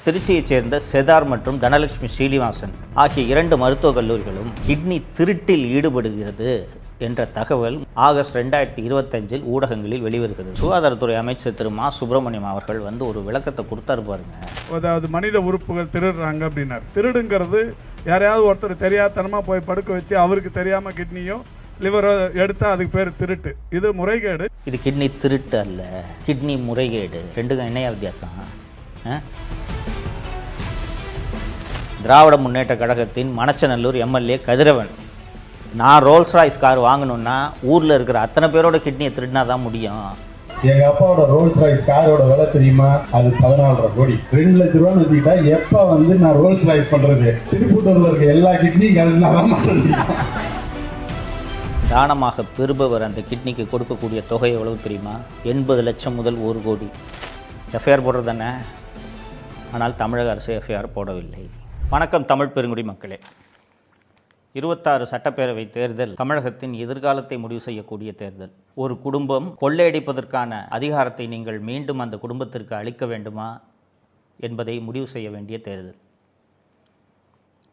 திருச்சியைச் சேர்ந்த செதார் மற்றும் தனலட்சுமி ஸ்ரீனிவாசன் ஆகிய 2 மருத்துவக் கல்லூரிகளும் கிட்னி திருட்டில் ஈடுபடுகிறது என்ற தகவல் ஆகஸ்ட் 2025 ஊடகங்களில் வெளிவருகிறது. சுகாதாரத்துறை அமைச்சர் திரு மா சுப்பிரமணியம் அவர்கள் ஒரு விளக்கத்தை கொடுத்தாரு பாருங்க. அதாவது மனித உறுப்புகள் திருடுறாங்க அப்படின்னாரு. திருடுங்கிறது யாரையாவது ஒருத்தர் தெரியாதனமா போய் படுக்க வச்சு அவருக்கு தெரியாம கிட்னியோ லிவரோ எடுத்தா அதுக்கு பேர் திருட்டு. இது முறைகேடு. இது கிட்னி திருட்டு அல்ல, கிட்னி முறைகேடு. ரெண்டுக்கும் என்னையா வித்தியாசம்? திராவிட முன்னேற்ற கழகத்தின் மணச்சநல்லூர் எம்எல்ஏ கதிரவன், நான் ரோல்ஸ் ராய்ஸ் கார் வாங்கணும்னா ஊரில் இருக்கிற அத்தனை பேரோட கிட்னியை திருடினா தான் முடியும். எங்க அப்பாவோட ரோல்ஸ் ராய்ஸ் காரோட விலை தெரியுமா? அது 14.5 கோடி. 2 லட்ச ரூபான்னு வச்சுக்கிட்டா எப்ப நான் ரோல்ஸ் ராய்ஸ் பண்றது? திருப்பூட்டூர்ல இருக்க எல்லா கிட்னியும் தானமாக பெறுபவர் அந்த கிட்னிக்கு கொடுக்கக்கூடிய தொகை எவ்வளவு தெரியுமா? 80 லட்சம் முதல் 1 கோடி. எஃப்ஐஆர் போடுறது தானே, ஆனால் தமிழக அரசு எஃப்ஐஆர் போடவில்லை. வணக்கம் தமிழ் பெருங்குடி மக்களே. 26 சட்டப்பேரவை தேர்தல் தமிழகத்தின் எதிர்காலத்தை முடிவு செய்யக்கூடிய தேர்தல். ஒரு குடும்பம் கொள்ளையடிப்பதற்கான அதிகாரத்தை நீங்கள் மீண்டும் அந்த குடும்பத்திற்கு அளிக்க வேண்டுமா என்பதை முடிவு செய்ய வேண்டிய தேர்தல்.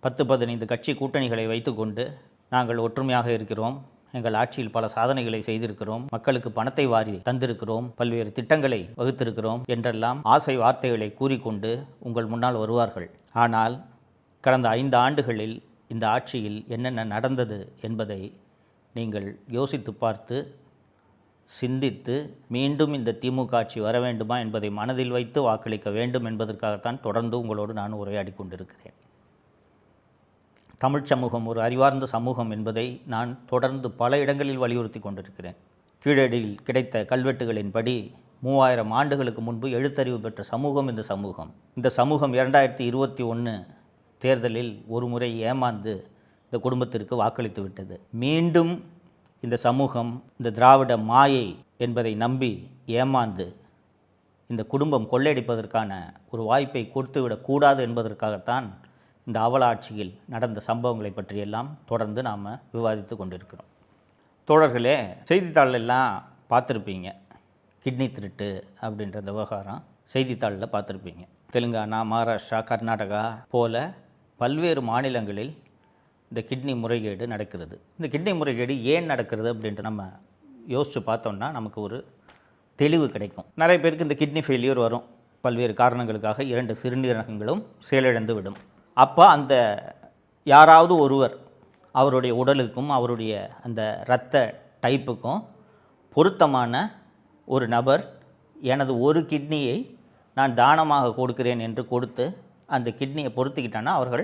10-15 கட்சி கூட்டணிகளை வைத்துக்கொண்டு நாங்கள் ஒற்றுமையாக இருக்கிறோம், எங்கள் ஆட்சியில் பல சாதனைகளை செய்திருக்கிறோம், மக்களுக்கு பணத்தை வாரி தந்திருக்கிறோம், பல்வேறு திட்டங்களை வகுத்திருக்கிறோம் என்றெல்லாம் ஆசை வார்த்தைகளை கூறிக்கொண்டு உங்கள் முன்னால் வருவார்கள். ஆனால் கடந்த 5 ஆண்டுகளில் இந்த ஆட்சியில் என்னென்ன நடந்தது என்பதை நீங்கள் யோசித்து பார்த்து சிந்தித்து மீண்டும் இந்த திமுக ஆட்சி வர வேண்டுமா என்பதை மனதில் வைத்து வாக்களிக்க வேண்டும் என்பதற்காகத்தான் தொடர்ந்து உங்களோடு நான் உரையாடி கொண்டிருக்கிறேன். தமிழ் சமூகம் ஒரு அறிவார்ந்த சமூகம் என்பதை நான் தொடர்ந்து பல இடங்களில் வலியுறுத்தி கொண்டிருக்கிறேன். கீழடியில் கிடைத்த கல்வெட்டுகளின்படி 3000 ஆண்டுகளுக்கு முன்பு எழுத்தறிவு பெற்ற சமூகம் இந்த சமூகம். இந்த சமூகம் 2021 தேர்தலில் ஒரு முறை ஏமாந்து இந்த குடும்பத்திற்கு வாக்களித்து விட்டது. மீண்டும் இந்த சமூகம் இந்த திராவிட மாயை என்பதை நம்பி ஏமாந்து இந்த குடும்பம் கொள்ளையடிப்பதற்கான ஒரு வாய்ப்பை கொடுத்துவிடக்கூடாது என்பதற்காகத்தான் இந்த அவலாட்சியில் நடந்த சம்பவங்களை பற்றியெல்லாம் தொடர்ந்து நாம் விவாதித்து கொண்டிருக்கிறோம். தோழர்களே, செய்தித்தாளெல்லாம் பார்த்துருப்பீங்க. கிட்னி திருட்டு அப்படின்ற இந்த விவகாரம் செய்தித்தாளில் பார்த்துருப்பீங்க. தெலுங்கானா, மகாராஷ்டிரா, கர்நாடகா போல பல்வேறு மாநிலங்களில் இந்த கிட்னி முறைகேடு நடக்கிறது. இந்த கிட்னி முறைகேடு ஏன் நடக்கிறது அப்படின்ட்டு நம்ம யோசித்து பார்த்தோம்னா நமக்கு ஒரு தெளிவு கிடைக்கும். நிறைய பேருக்கு இந்த கிட்னி ஃபெயிலியர் வரும். பல்வேறு காரணங்களுக்காக 2 சிறுநீரகங்களும் செயலிழந்து விடும். அப்போ அந்த யாராவது ஒருவர் அவருடைய உடலுக்கும் அவருடைய அந்த இரத்த டைப்புக்கும் பொருத்தமான ஒரு நபர் எனது ஒரு கிட்னியை நான் தானமாக கொடுக்கிறேன் என்று கொடுத்து அந்த கிட்னியை பொருத்திக்கிட்டான்னா அவர்கள்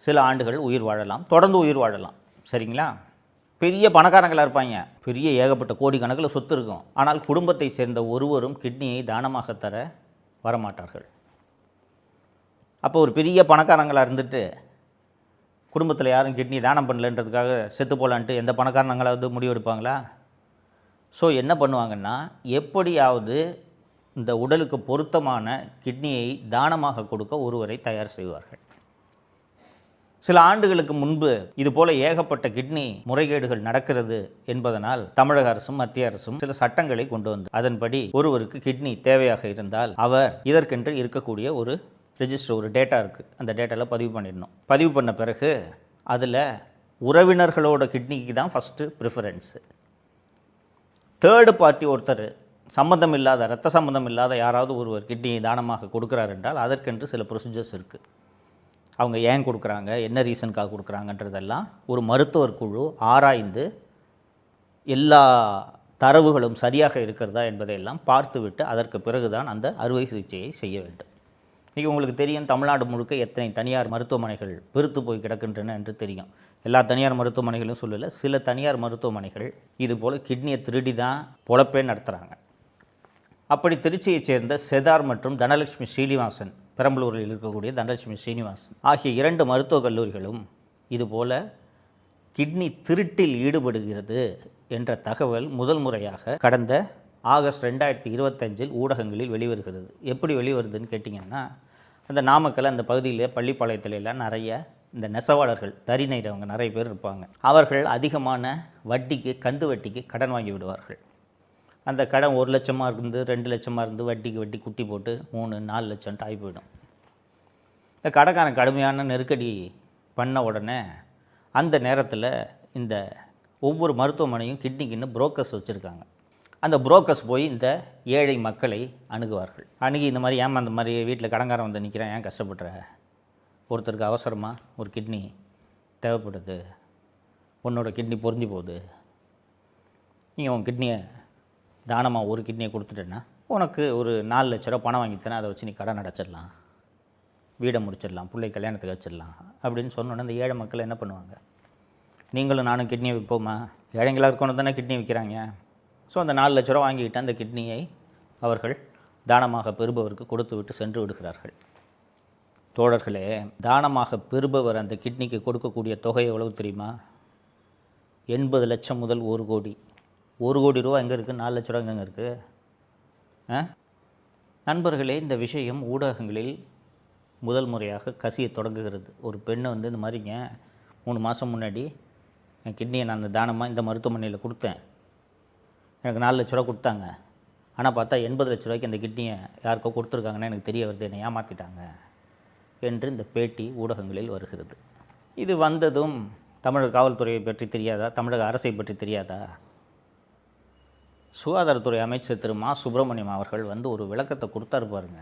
சில ஆண்டுகள் உயிர் வாழலாம், தொடர்ந்து உயிர் வாழலாம். சரிங்களா? பெரிய பணக்காரங்களாக இருப்பாங்க, பெரிய ஏகப்பட்ட கோடிக்கணக்கில் சொத்து இருக்கும். ஆனால் குடும்பத்தை சேர்ந்த ஒருவரும் கிட்னியை தானமாக தர வரமாட்டார்கள். அப்போ ஒரு பெரிய பணக்காரங்களாக இருந்துட்டு குடும்பத்தில் யாரும் கிட்னி தானம் பண்ணலன்றதுக்காக செத்து போகலான்ட்டு எந்த பணக்காரங்களாவது முடிவெடுப்பாங்களா? ஸோ என்ன பண்ணுவாங்கன்னா, எப்படியாவது இந்த உடலுக்கு பொருத்தமான கிட்னியை தானமாக கொடுக்க ஒருவரை தயார் செய்வார்கள். சில ஆண்டுகளுக்கு முன்பு இதுபோல் ஏகப்பட்ட கிட்னி முறைகேடுகள் நடக்கிறது என்பதனால் தமிழக அரசும் மத்திய அரசும் சில சட்டங்களை கொண்டு வந்து அதன்படி ஒருவருக்கு கிட்னி தேவையாக இருந்தால் அவர் இதற்கென்று இருக்கக்கூடிய ஒரு ரெஜிஸ்டர், ஒரு டேட்டா இருக்குது, அந்த டேட்டாவில் பதிவு பண்ணிடணும். பதிவு பண்ண பிறகு அதில் உறவினர்களோட கிட்னிக்கு தான் ஃபஸ்ட்டு ப்ரிஃபரன்ஸு. தேர்டு பார்ட்டி ஒருத்தர் சம்மந்தம் இல்லாத, இரத்த சம்மந்தம் இல்லாத யாராவது ஒருவர் கிட்னியை தானமாக கொடுக்குறாரு என்றால் அதற்கென்று சில ப்ரொசீஜர்ஸ் இருக்குது. அவங்க ஏன் கொடுக்குறாங்க, என்ன ரீசனுக்காக கொடுக்குறாங்கன்றதெல்லாம் ஒரு மருத்துவர் குழு ஆராய்ந்து எல்லா தரவுகளும் சரியாக இருக்கிறதா என்பதையெல்லாம் பார்த்துவிட்டு அதற்கு பிறகுதான் அந்த அறுவை சிகிச்சையை செய்ய வேண்டும். இன்றைக்கி உங்களுக்கு தெரியும், தமிழ்நாடு முழுக்க எத்தனை தனியார் மருத்துவமனைகள் பெருத்து போய் கிடக்கின்றன என்று தெரியும். எல்லா தனியார் மருத்துவமனைகளும் சொல்லலை, சில தனியார் மருத்துவமனைகள் இதுபோல் கிட்னியை திருடி தான் பொழப்பே நடத்துகிறாங்க. அப்படி திருச்சியைச் சேர்ந்த செதார் மற்றும் தனலட்சுமி ஸ்ரீனிவாசன், பெரம்பலூரில் இருக்கக்கூடிய தனலட்சுமி ஸ்ரீனிவாசன் ஆகிய 2 மருத்துவக் கல்லூரிகளும் இதுபோல் கிட்னி திருட்டில் ஈடுபடுகிறது என்ற தகவல் முதல் முறையாக கடந்த ஆகஸ்ட் 2025 ஊடகங்களில் வெளிவருகிறது. எப்படி வெளிவருதுன்னு கேட்டிங்கன்னா, அந்த நாமக்கல் அந்த பகுதியில் பள்ளிப்பாளையத்துல எல்லாம் நிறைய இந்த நெசவாளர்கள், தறி நெய்றவங்க நிறைய பேர் இருப்பாங்க. அவர்கள் அதிகமான வட்டிக்கு, கந்து வட்டிக்கு கடன் வாங்கி விடுவார்கள். அந்த கடன் 1 லட்சமாக இருந்து 2 லட்சமாக இருந்து வட்டிக்கு வட்டி குட்டி போட்டு 3-4 லட்சம்ட்டு ஆகி போயிடும். இந்த கடைக்காரன் கடுமையான நெருக்கடி பண்ண உடனே அந்த நேரத்தில் இந்த ஒவ்வொரு மருத்துவமனையும் கிட்னிக்குன்னு புரோக்கர்ஸ் வச்சுருக்காங்க. அந்த புரோக்கர்ஸ் போய் இந்த ஏழை மக்களை அணுகுவார்கள். அணுகி இந்த மாதிரி ஏமா அந்த மாதிரி வீட்டில் கடங்காரன் வந்து நிற்கிறேன், ஏன் கஷ்டப்படுற, ஒருத்தருக்கு அவசரமாக ஒரு கிட்னி தேவைப்படுது, உன்னோட கிட்னி பொறிஞ்சு போகுது, நீங்கள் உன் கிட்னியை தானமாக ஒரு கிட்னியை கொடுத்துட்டேன்னா உனக்கு ஒரு 4 லட்ச ரூபா பணம் வாங்கித்தேன்னா அதை வச்சு நீ கடன் அடைச்சிடலாம், வீடை முடிச்சிடலாம், பிள்ளை கல்யாணத்துக்கு வச்சிடலாம் அப்படின்னு சொன்னோன்னே அந்த ஏழை மக்கள் என்ன பண்ணுவாங்க, நீங்களும் நானும் கிட்னியை விற்போமா, ஏழைங்களாக இருக்கணும் தானே கிட்னி விற்கிறாங்க. ஸோ அந்த 4 லட்ச ரூபா வாங்கிக்கிட்டு அந்த கிட்னியை அவர்கள் தானமாக பெறுபவருக்கு கொடுத்து விட்டு சென்று விடுகிறார்கள். தோழர்களே, தானமாக பெறுபவர் அந்த கிட்னிக்கு கொடுக்கக்கூடிய தொகை எவ்வளவு தெரியுமா? 80 லட்சம் முதல் 1 கோடி. 1 கோடி ரூபா எங்கே இருக்குது, 4 லட்ச ரூபா எங்கே இருக்குது? நண்பர்களே, இந்த விஷயம் ஊடகங்களில் முதல் முறையாக கசிய தொடங்குகிறது. ஒரு பெண்ணை வந்து இந்த மாதிரிங்க 3 மாதம் முன்னாடி என் கிட்னியை நான் தானமாக இந்த மருத்துவமனையில் கொடுத்தேன், எனக்கு 4 லட்ச ரூபா கொடுத்தாங்க, ஆனால் பார்த்தா 80 லட்ச ரூபாய்க்கு அந்த கிட்னியை யாருக்கோ கொடுத்துருக்காங்கன்னு எனக்கு தெரிய வருது, என்னை ஏமாற்றிட்டாங்க என்று இந்த பேட்டி ஊடகங்களில் வருகிறது. இது வந்ததும் தமிழக காவல்துறையை பற்றி தெரியாதா, தமிழக அரசை பற்றி தெரியாதா? சுகாதாரத்துறை அமைச்சர் திரு மா சுப்பிரமணியம் அவர்கள் வந்து ஒரு விளக்கத்தை கொடுத்தாரு பாருங்க.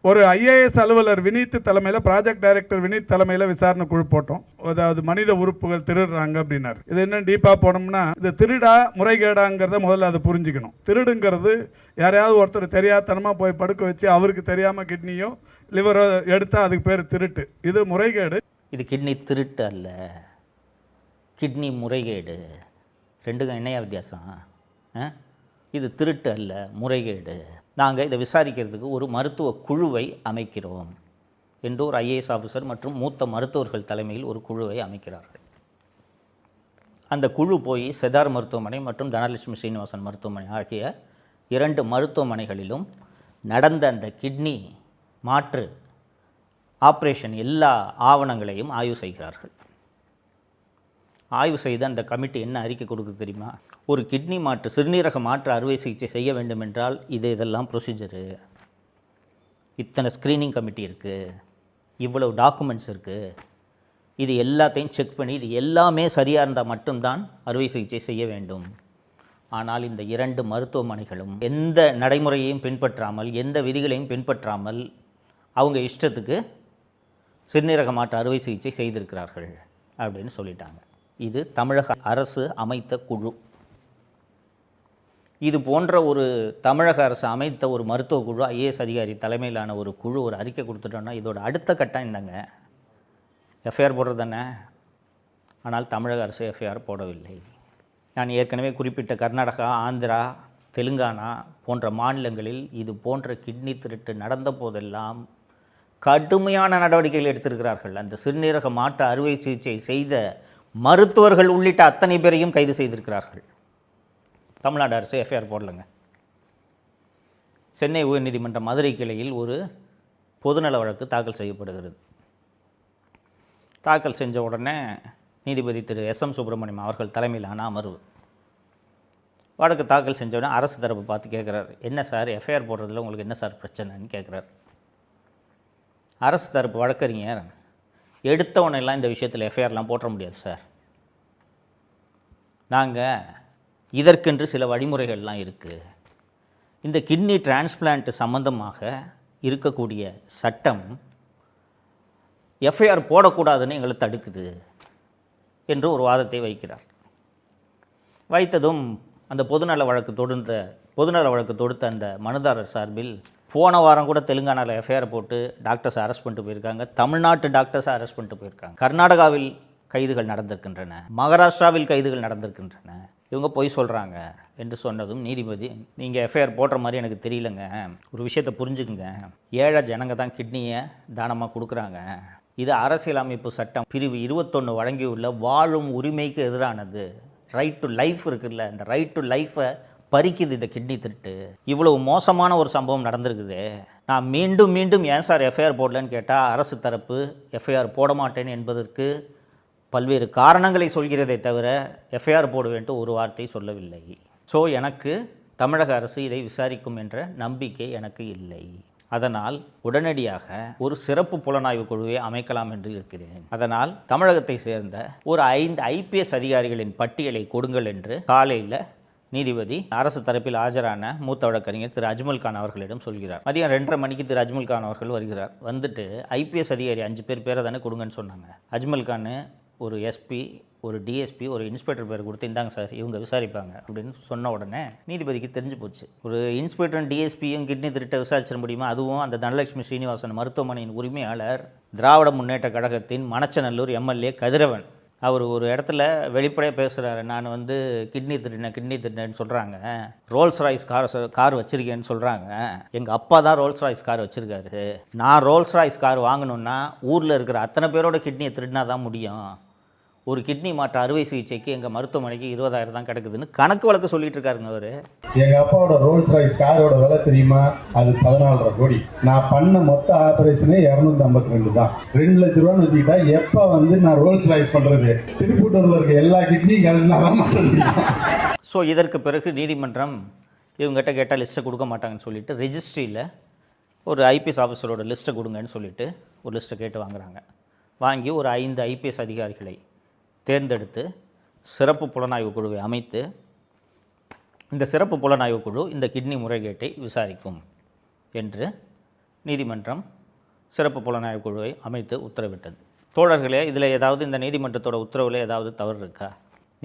ஒரு ஐஏஎஸ் அலுவலர் வினீத் தலைமையில், ப்ராஜெக்ட் டைரக்டர் வினீத் தலைமையில் விசாரணை குழு போட்டோம். அதாவது மனித உறுப்புகள் திருடுறாங்க அப்படின்னாரு. இது என்ன டீப்பாக போனோம்னா, இது திருடா முறைகேடாங்கிறத முதல்ல அதை புரிஞ்சுக்கணும். திருடுங்கிறது யாரையாவது ஒருத்தர் தெரியாதனமாக போய் படுக்க வச்சு அவருக்கு தெரியாமல் கிட்னியோ லிவரோ எடுத்தால் அதுக்கு பேர் திருட்டு. இது முறைகேடு. இது கிட்னி திருட்டு அல்ல, கிட்னி முறைகேடு. ரெண்டுக்கும் என்னையா வித்தியாசம்? இது திருட்டு அல்ல, முறைகேடு. நாங்கள் இதை விசாரிக்கிறதுக்கு ஒரு மருத்துவ குழுவை அமைக்கிறோம் என்று ஒரு ஐஏஎஸ் ஆஃபீஸர் மற்றும் மூத்த மருத்துவர்கள் தலைமையில் ஒரு குழுவை அமைக்கிறார்கள். அந்த குழு போய் செதார் மருத்துவமனை மற்றும் தனலட்சுமி ஸ்ரீனிவாசன் மருத்துவமனை ஆகிய 2 மருத்துவமனைகளிலும் நடந்த அந்த கிட்னி மாற்று ஆப்ரேஷன் எல்லா ஆவணங்களையும் ஆய்வு செய்கிறார்கள். ஆய்வு செய்து அந்த கமிட்டி என்ன அறிக்கை கொடுக்குது தெரியுமா? ஒரு கிட்னி மாற்று, சிறுநீரக மாற்று அறுவை சிகிச்சை செய்ய வேண்டும் என்றால் இதெல்லாம் ப்ரொசீஜரு, இத்தனை ஸ்க்ரீனிங் கமிட்டி இருக்குது, இவ்வளவு டாக்குமெண்ட்ஸ் இருக்குது, இது எல்லாத்தையும் செக் பண்ணி இது எல்லாமே சரியாக இருந்தால் மட்டும்தான் அறுவை சிகிச்சை செய்ய வேண்டும். ஆனால் இந்த 2 மருத்துவமனைகளும் எந்த நடைமுறையையும் பின்பற்றாமல், எந்த விதிகளையும் பின்பற்றாமல் அவங்க இஷ்டத்துக்கு சிறுநீரக மாற்று அறுவை சிகிச்சை செய்திருக்கிறார்கள் அப்படின்னு சொல்லிட்டாங்க. இது தமிழக அரசு அமைத்த குழு. இது போன்ற ஒரு தமிழக அரசு அமைத்த ஒரு மருத்துவ குழு, ஐஏஎஸ் அதிகாரி தலைமையிலான ஒரு குழு ஒரு அறிக்கை கொடுத்துட்டோன்னா இதோட அடுத்த கட்டம் என்னங்க? எஃப்ஐஆர் போடுறது தானே. ஆனால் தமிழக அரசு எஃப்ஐஆர் போடவில்லை. நான் ஏற்கனவே குறிப்பிட்ட கர்நாடகா, ஆந்திரா, தெலுங்கானா போன்ற மாநிலங்களில் இது போன்ற கிட்னி திருட்டு நடந்த போதெல்லாம் கடுமையான நடவடிக்கைகள் எடுத்திருக்கிறார்கள். அந்த சிறுநீரக மாற்று அறுவை சிகிச்சை செய்த மருத்துவர்கள் உள்ளிட்ட அத்தனை பேரையும் கைது செய்திருக்கிறார்கள். தமிழ்நாடு அரசு எஃப்ஐஆர் போடலைங்க. சென்னை உயர்நீதிமன்ற மதுரை கிளையில் ஒரு பொதுநல வழக்கு தாக்கல் செய்யப்படுகிறது. தாக்கல் செஞ்ச உடனே நீதிபதி திரு எஸ்.எம். சுப்பிரமணியம் அவர்கள் தலைமையிலான அமர்வு வழக்கு தாக்கல் செஞ்ச உடனே அரசு தரப்பு பார்த்து கேட்குறாரு, என்ன சார் எஃப்ஐஆர் போடுறதுல உங்களுக்கு என்ன சார் பிரச்சனைன்னு கேட்குறாரு. அரசு தரப்பு வழக்கறிஞர், எடுத்தவனெல்லாம் இந்த விஷயத்தில் எஃப்ஐஆர்லாம் போட முடியாது சார், நாங்கள் இதற்கென்று சில வழிமுறைகள்லாம் இருக்குது, இந்த கிட்னி டிரான்ஸ்பிளான்ட் சம்பந்தமாக இருக்கக்கூடிய சட்டம் எஃப்ஐஆர் போடக்கூடாதுன்னு எங்களை தடுக்குது என்று ஒரு வாதத்தை வைக்கிறார். வைத்ததும் அந்த பொதுநல வழக்கு தொடுத்த அந்த மனுதாரர் சார்பில் போன வாரம் கூட தெலுங்கானாவில் எஃப்ஐஆர் போட்டு டாக்டர்ஸை அரெஸ்ட் பண்ணிட்டு போயிருக்காங்க, தமிழ்நாட்டு டாக்டர்ஸை அரெஸ்ட் பண்ணிட்டு போயிருக்காங்க, கர்நாடகாவில் கைதுகள் நடந்திருக்கின்றன, மகாராஷ்டிராவில் கைதுகள் நடந்திருக்கின்றன, இவங்க பொய் சொல்கிறாங்க என்று சொன்னதும் நீதிபதி, நீங்கள் எஃப்ஐஆர் போடுற மாதிரி எனக்கு தெரியலங்க, ஒரு விஷயத்தை புரிஞ்சுக்குங்க, ஏழை ஜனங்க தான் கிட்னியை தானமாக கொடுக்குறாங்க, இது அரசியலமைப்பு சட்டம் பிரிவு 21 வழங்கியுள்ள வாழும் உரிமைக்கு எதிரானது. ரைட் டு லைஃப் இருக்குல்ல, இந்த ரைட் டு லைஃப்பை பறிக்குது இந்த கிட்னி திருட்டு. இவ்வளவு மோசமான ஒரு சம்பவம் நடந்திருக்குது, நான் மீண்டும் மீண்டும் ஏன் சார் எஃப்ஐஆர் போடலன்னு கேட்டால் அரசு தரப்பு எஃப்ஐஆர் போட மாட்டேன் என்பதற்கு பல்வேறு காரணங்களை சொல்கிறதே தவிர எஃப்ஐஆர் போடுவேன்ட்டு ஒரு வார்த்தை சொல்லவில்லை. ஸோ எனக்கு தமிழக அரசு இதை விசாரிக்கும் என்ற நம்பிக்கை எனக்கு இல்லை. அதனால் உடனடியாக ஒரு சிறப்பு புலனாய்வு குழுவை அமைக்கலாம் என்று இருக்கிறேன். அதனால் தமிழகத்தை சேர்ந்த ஒரு 5 ஐபிஎஸ் அதிகாரிகளின் பட்டியலை கொடுங்கள் என்று காலையில் நீதிபதி அரசு தரப்பில் ஆஜரான மூத்த வழக்கறிஞர் திரு அஜ்மல் கான் அவர்களிடம் சொல்கிறார். மதியம் 2:30 மணிக்கு திரு அஜ்மல் கான் அவர்கள் வருகிறார். வந்துட்டு ஐபிஎஸ் அதிகாரி 5 பேரை தானே கொடுங்கன்னு சொன்னாங்க. அஜ்மல் கான் ஒரு எஸ்பி, ஒரு டிஎஸ்பி, ஒரு இன்ஸ்பெக்டர் பேர் கொடுத்து இந்தாங்க சார் இவங்க விசாரிப்பாங்க அப்படின்னு சொன்ன உடனே நீதிபதிக்கு தெரிஞ்சு போச்சு. ஒரு இன்ஸ்பெக்டரும் டிஎஸ்பியும் கிட்னி திருட்ட விசாரிச்சிட முடியுமா? அதுவும் அந்த தனலட்சுமி ஸ்ரீனிவாசன் மருத்துவமனையின் உரிமையாளர் திராவிட முன்னேற்ற கழகத்தின் மணச்சநல்லூர் எம்எல்ஏ கதிரவன். அவர் ஒரு இடத்துல வெளிப்படையாக பேசுகிறாரு. நான் கிட்னி திருடினேன்னு சொல்கிறாங்க. ரோல்ஸ் ராய்ஸ் கார் வச்சுருக்கேன்னு சொல்கிறாங்க. எங்கள் அப்பா தான் ரோல்ஸ் ராய்ஸ் கார் வச்சுருக்காரு. நான் ரோல்ஸ் ராய்ஸ் கார் வாங்கணுன்னா ஊரில் இருக்கிற அத்தனை பேரோட கிட்னியை திருடினா தான் முடியும். ஒரு கிட்னி மாற்று அறுவை சிகிச்சைக்கு எங்கள் மருத்துவமனைக்கு 20,000 தான் கிடக்குதுன்னு கணக்கு வழக்கு சொல்லிட்டு இருக்காருங்க அவர். எங்க அப்பாவோட ரோல்ஸ் ராய்ஸ் காரோட விலை தெரியுமா? அது 14.5 கோடி. நான் பண்ண மொத்த ஆபரேஷனே 252 தான். 2 லட்ச ரூபான்னு வச்சுக்கிட்டா எப்ப நான் ரோல்ஸ் ராய்ஸ் பண்றது? திருப்பூட்டூர்ல இருக்க எல்லா கிட்னியும் ஸோ இதற்கு பிறகு நீதிமன்றம் இவங்ககிட்ட கேட்டால் லிஸ்ட்டை கொடுக்க மாட்டாங்கன்னு சொல்லிட்டு ரெஜிஸ்ட்ரியில் ஒரு ஐபிஎஸ் ஆஃபீஸரோட லிஸ்ட்டை கொடுங்கன்னு சொல்லிட்டு ஒரு லிஸ்ட்டை கேட்டு வாங்குறாங்க. வாங்கி ஒரு 5 ஐபிஎஸ் அதிகாரிகளை தேர்ந்தெடுத்து சிறப்பு புலனாய்வு குழுவை அமைத்து இந்த சிறப்பு புலனாய்வு குழு இந்த கிட்னி முறைகேட்டை விசாரிக்கும் என்று நீதிமன்றம் சிறப்பு புலனாய்வு குழுவை அமைத்து உத்தரவிட்டது. தோழர்களே, இதில் ஏதாவது இந்த நீதிமன்றத்தோட உத்தரவில் ஏதாவது தவறு இருக்கா?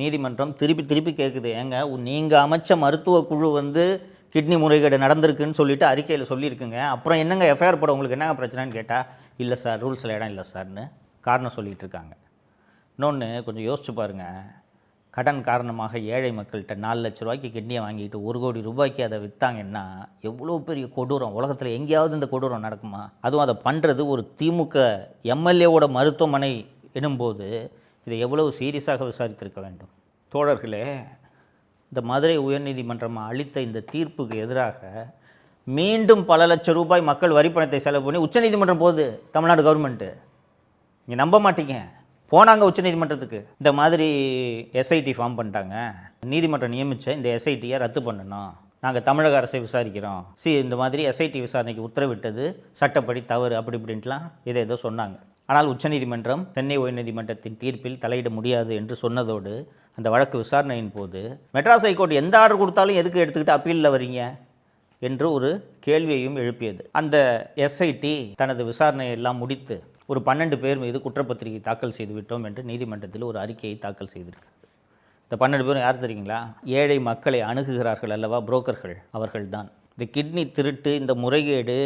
நீதிமன்றம் திருப்பி கேட்குது, ஏங்க நீங்கள் அமைச்ச மருத்துவ குழு கிட்னி முறைகேடு நடந்திருக்குன்னு சொல்லிட்டு அறிக்கையில் சொல்லியிருக்குங்க, அப்புறம் என்னங்க எஃப்ஐஆர் போட உங்களுக்கு என்னங்க பிரச்சனைன்னு கேட்டால், இல்லை சார் ரூல்ஸில் இடம் இல்லை சார்னு காரணம் சொல்லிகிட்டு இருக்காங்க. இன்னொன்று கொஞ்சம் யோசிச்சு பாருங்கள். கடன் காரணமாக ஏழை மக்கள்கிட்ட 4 லட்ச ரூபாய்க்கு கிட்னியை வாங்கிட்டு 1 கோடி ரூபாய்க்கு அதை விற்றாங்கன்னா எவ்வளோ பெரிய கொடூரம். உலகத்தில் எங்கேயாவது இந்த கொடூரம் நடக்குமா? அதுவும் அதை பண்ணுறது ஒரு திமுக எம்எல்ஏவோட மருத்துவமனை எனும்போது இதை எவ்வளவு சீரியஸாக விசாரித்திருக்க வேண்டும். தோழர்களே, இந்த மதுரை உயர்நீதிமன்றம் அளித்த இந்த தீர்ப்புக்கு எதிராக மீண்டும் பல லட்சம் ரூபாய் மக்கள் வரிப்பணத்தை செலவு பண்ணி உச்சநீதிமன்றம் போகுது தமிழ்நாடு கவர்மெண்ட்டு. நீங்கள் நம்ப மாட்டீங்க, போனாங்க உச்சநீதிமன்றத்துக்கு. இந்த மாதிரி எஸ்ஐடி ஃபார்ம் பண்ணிட்டாங்க, நீதிமன்றம் நியமித்த இந்த எஸ்ஐடியை ரத்து பண்ணணும், நாங்கள் தமிழக அரசை விசாரிக்கிறோம், இந்த மாதிரி எஸ்ஐடி விசாரணைக்கு உத்தரவிட்டது சட்டப்படி தவறு அப்படி இப்படின்ட்டுலாம் ஏதோ சொன்னாங்க. ஆனால் உச்சநீதிமன்றம் சென்னை உயர்நீதிமன்றத்தின் தீர்ப்பில் தலையிட முடியாது என்று சொன்னதோடு அந்த வழக்கு விசாரணையின் போது மெட்ராஸ் ஹைகோர்ட் எந்த ஆர்டர் கொடுத்தாலும் எதுக்கு எடுத்துக்கிட்டு அப்பீலில் வரீங்க என்று ஒரு கேள்வியையும் எழுப்பியது. அந்த எஸ்ஐடி தனது விசாரணையை எல்லாம் முடித்து ஒரு 12 பேர் மீது குற்றப்பத்திரிகை தாக்கல் செய்து விட்டோம் என்று நீதிமன்றத்தில் ஒரு அறிக்கையை தாக்கல் செய்திருக்கிறது. இந்த 12 பேரும் யார் தெரியுங்களா? ஏழை மக்களை அணுகுகிறார்கள் அல்லவா, புரோக்கர்கள், அவர்கள்தான். இந்த கிட்னி திருட்டு, இந்த முறைகேடு,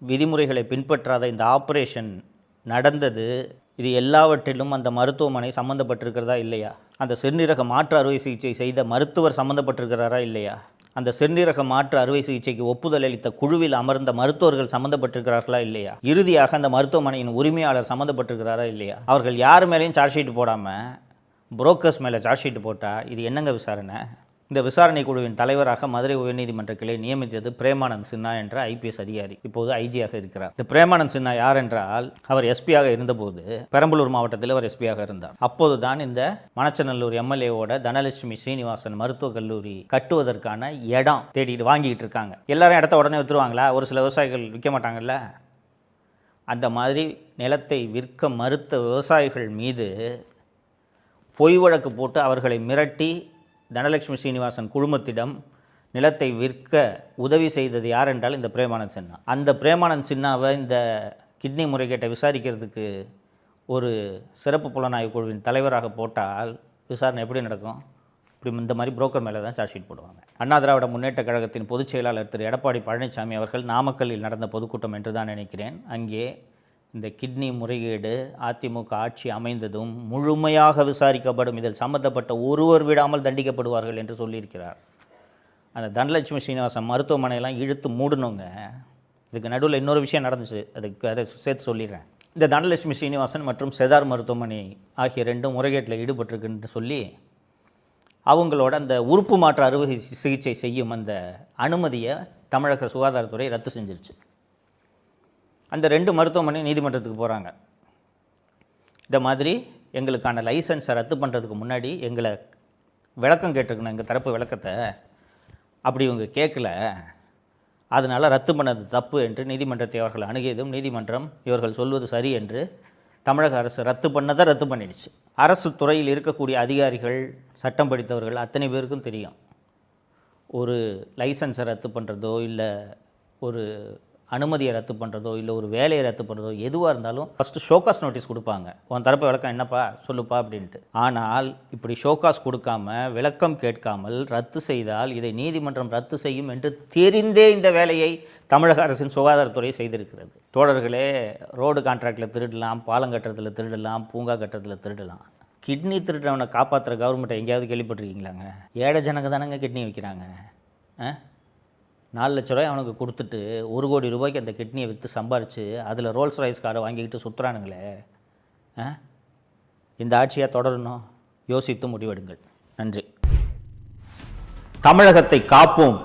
விதிமுறைகளை பின்பற்றாத இந்த ஆப்ரேஷன் நடந்தது, இது எல்லாவற்றிலும் அந்த மருத்துவமனை சம்மந்தப்பட்டிருக்கிறதா இல்லையா? அந்த சிறுநீரக மாற்று அறுவை சிகிச்சை செய்த மருத்துவர் சம்மந்தப்பட்டிருக்கிறாரா இல்லையா? அந்த சிறுநீரக மாற்று அறுவை சிகிச்சைக்கு ஒப்புதல் அளித்த குழுவில் அமர்ந்த மருத்துவர்கள் சம்மந்தப்பட்டிருக்கிறார்களா இல்லையா? இறுதியாக அந்த மருத்துவமனையின் உரிமையாளர் சம்மந்தப்பட்டிருக்கிறாரா இல்லையா? அவர்கள் யார் மேலேயும் சார்ஜ் ஷீட் போடாமல் புரோக்கர்ஸ் மேலே சார்ஜ் ஷீட் போட்டால் இது என்னங்க விசாரணை? இந்த விசாரணை குழுவின் தலைவராக மதுரை உயர்நீதிமன்ற கிளை நியமித்தது பிரேமானந்த் சின்ஹா என்ற ஐபிஎஸ் அதிகாரி, இப்போது ஐஜியாக இருக்கிறார். இந்த பிரேமானந்த் சின்ஹா யார் என்றால், அவர் எஸ்பியாக இருந்தபோது பெரம்பலூர் மாவட்டத்தில் அவர் எஸ்பியாக இருந்தார். அப்போது தான் இந்த மணச்சநல்லூர் எம்எல்ஏவோட தனலட்சுமி ஸ்ரீனிவாசன் மருத்துவக் கல்லூரி கட்டுவதற்கான இடம் தேடிட்டு வாங்கிட்டு இருக்காங்க. எல்லாரும் இடத்த உடனே விற்றுருவாங்களா? ஒரு சில விவசாயிகள் விற்க மாட்டாங்கல்ல. அந்த மாதிரி நிலத்தை விற்க மறுத்த விவசாயிகள் மீது பொய் வழக்கு போட்டு அவர்களை மிரட்டி தனலட்சுமி ஸ்ரீனிவாசன் குழுமத்திடம் நிலத்தை விற்க உதவி செய்தது யார் என்றால் இந்த பிரேமானந்த் சின்ஹா. அந்த பிரேமானந்த் சின்ஹாவை இந்த கிட்னி முறைகேட்டை விசாரிக்கிறதுக்கு ஒரு சிறப்பு புலனாய்வு குழுவின் தலைவராக போட்டால் விசாரணை எப்படி நடக்கும்? இப்படி இந்த மாதிரி புரோக்கர் மேலே தான் சார்ஜ் ஷீட் போடுவாங்க. அண்ணா திராவிட முன்னேற்ற கழகத்தின் பொதுச் செயலாளர் திரு எடப்பாடி பழனிசாமி அவர்கள் நாமக்கல்லில் நடந்த பொதுக்கூட்டம் என்று தான் நினைக்கிறேன். அங்கே இந்த கிட்னி முறைகேடு அதிமுக ஆட்சி அமைந்ததும் முழுமையாக விசாரிக்கப்படும், இதில் சம்பந்தப்பட்ட ஒருவர் விடாமல் தண்டிக்கப்படுவார்கள் என்று சொல்லியிருக்கிறார். அந்த தனலட்சுமி ஸ்ரீனிவாசன் மருத்துவமனையெல்லாம் இழுத்து மூடணுங்க. இதுக்கு நடுவில் இன்னொரு விஷயம் நடந்துச்சு, அதை சேர்த்து சொல்லிடுறேன். இந்த தனலட்சுமி ஸ்ரீனிவாசன் மற்றும் செதார் மருத்துவமனை ஆகிய 2 முறைகேட்டில் ஈடுபட்டிருக்குன்னு சொல்லி அவங்களோட அந்த உறுப்பு மாற்று அறுவை சிகிச்சை செய்யும் அந்த அனுமதியை தமிழக சுகாதாரத்துறை ரத்து செஞ்சிருச்சு. அந்த 2 மருத்துவமனை நீதிமன்றத்துக்கு போகிறாங்க. இந்த மாதிரி எங்களுக்கான லைசன்ஸை ரத்து பண்ணுறதுக்கு முன்னாடி எங்களை விளக்கம் கேட்டிருக்கணும், எங்கள் தரப்பு விளக்கத்தை. அப்படி இவங்க கேட்கல, அதனால் ரத்து பண்ணது தப்பு என்று நீதிமன்றத்தை அவர்கள் அணுகியதும் நீதிமன்றம் இவர்கள் சொல்வது சரி என்று தமிழக அரசு ரத்து பண்ணதை ரத்து பண்ணிடுச்சு. அரசு துறையில் இருக்கக்கூடிய அதிகாரிகள், சட்டம் படித்தவர்கள் அத்தனை பேருக்கும் தெரியும், ஒரு லைசன்ஸை ரத்து பண்ணுறதோ இல்லை ஒரு அனுமதியை ரத்து பண்ணுறதோ இல்லை ஒரு வேலையை ரத்து பண்ணுறதோ எதுவாக இருந்தாலும் ஃபஸ்ட்டு ஷோகாஸ் நோட்டீஸ் கொடுப்பாங்க. உன் தரப்பு விளக்கம் என்னப்பா சொல்லுப்பா அப்படின்ட்டு. ஆனால் இப்படி ஷோகாஸ் கொடுக்காம விளக்கம் கேட்காமல் ரத்து செய்தால் இதை நீதிமன்றம் ரத்து செய்யும் என்று தெரிந்தே இந்த வேலையை தமிழக அரசின் சுகாதாரத்துறை செய்திருக்கிறது. தோழர்களே, ரோடு கான்ட்ராக்டில் திருடலாம், பாலம் கட்டுறதுல திருடலாம், பூங்கா கட்டுறதுல திருடலாம். கிட்னி திருடுறவனை காப்பாற்றுற கவர்மெண்ட்டை எங்கேயாவது கேள்விப்பட்டிருக்கீங்களாங்க? ஏழை ஜனங்க தானங்க கிட்னி வைக்கிறாங்க. 4 லட்ச ரூபாய் அவனுக்கு கொடுத்துட்டு 1 கோடி ரூபாய்க்கு அந்த கிட்னியை விற்று சம்பாரித்து அதில் ரோல்ஸ் ராய்ஸ் காரை வாங்கிக்கிட்டு சுற்றுறானுங்களே. இந்த ஆட்சியாக தொடரணும், யோசித்து முடிவெடுங்கள். நன்றி. தமிழகத்தை காப்போம்.